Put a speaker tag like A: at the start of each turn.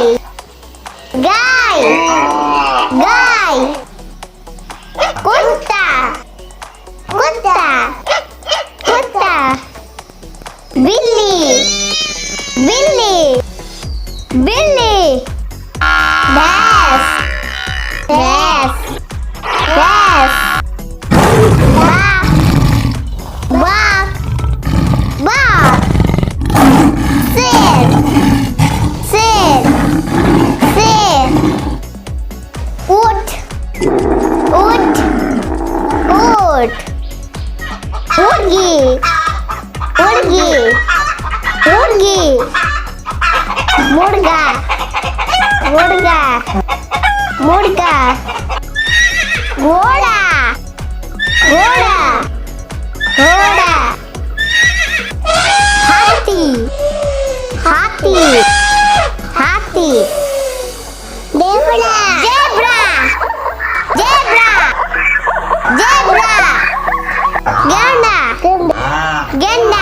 A: गाय गाय कुत्ता कुत्ता कुत्ता बिल्ली बिल्ली बिल्ली भैंस भैंस भैंस बाघ बाघ बाघ शेर शेर शेर ऊंट ऊंट ऊंट मुर्गी मुर्गी मुर्गी मुर्गा मुर्गा मुर्गा घोड़ा घोड़ा घोड़ा हाथी हाथी हाथी जेब्रा जेब्रा जेब्रा जेब्रा गेंडा गेंडा